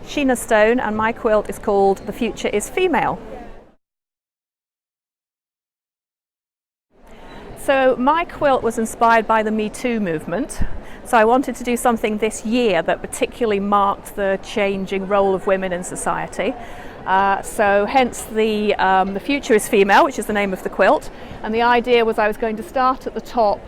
Sheena Stone, and my quilt is called The Future is Female. So my quilt was inspired by the Me Too movement. So I wanted to do something this year that particularly marked the changing role of women in society. So hence the Future is Female, which is the name of the quilt. And the idea was I was going to start at the top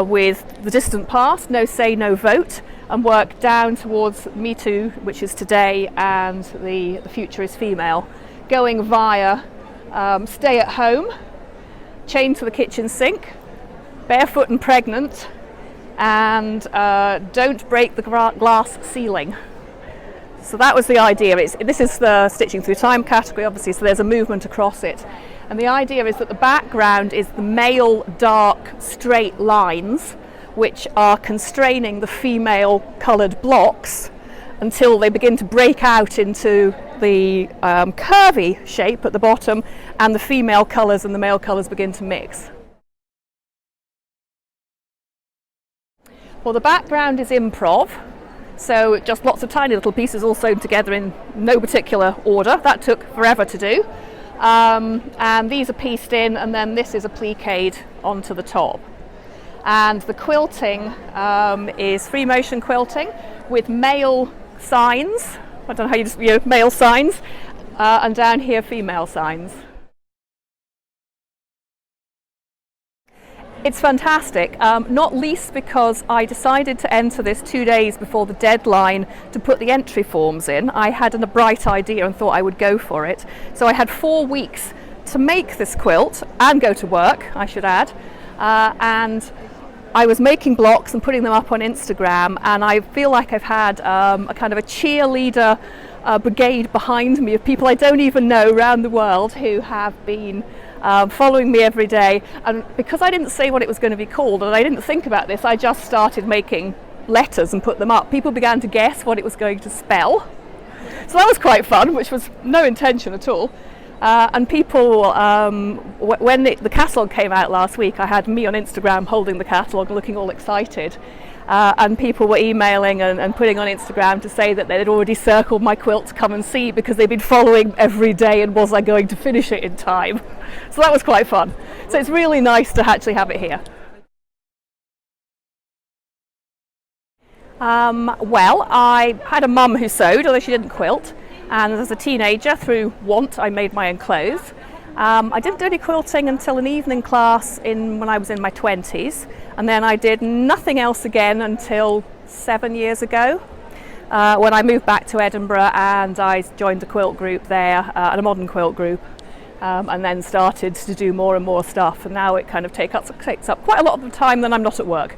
with the distant past, no say, no vote, and work down towards Me Too, which is today, and the future is female, going via stay at home, chained to the kitchen sink, barefoot and pregnant, and don't break the glass ceiling. So that was the idea. This is the Stitching Through Time category, obviously, so there's a movement across it. And the idea is that the background is the male dark straight lines which are constraining the female coloured blocks until they begin to break out into the curvy shape at the bottom, and the female colours and the male colours begin to mix. Well, the background is improv, so just lots of tiny little pieces all sewn together in no particular order. That took forever to do. And these are pieced in, and then this is appliqued onto the top. And the quilting is free motion quilting with male signs. I don't know how you just, male signs, and down here female signs. It's fantastic, not least because I decided to enter this 2 days before the deadline to put the entry forms in. I had a bright idea and thought I would go for it. So I had 4 weeks to make this quilt and go to work, I should add. And I was making blocks and putting them up on Instagram, and I feel like I've had a kind of a cheerleader brigade behind me of people I don't even know around the world who have been following me every day. And because I didn't say what it was going to be called, and I didn't think about this, I just started making letters and put them up. People began to guess what it was going to spell. So that was quite fun, which was no intention at all. And people, when the catalogue came out last week, I had me on Instagram holding the catalogue, looking all excited. And people were emailing and putting on Instagram to say that they'd already circled my quilt to come and see because they'd been following every day, and was I going to finish it in time. So that was quite fun. So it's really nice to actually have it here. Well, I had a mum who sewed, although she didn't quilt. And as a teenager, through want, I made my own clothes. I didn't do any quilting until an evening class when I was in my 20s, and then I did nothing else again until 7 years ago, when I moved back to Edinburgh and I joined a quilt group there, and a modern quilt group, and then started to do more and more stuff, and now it kind of takes up quite a lot of the time when I'm not at work.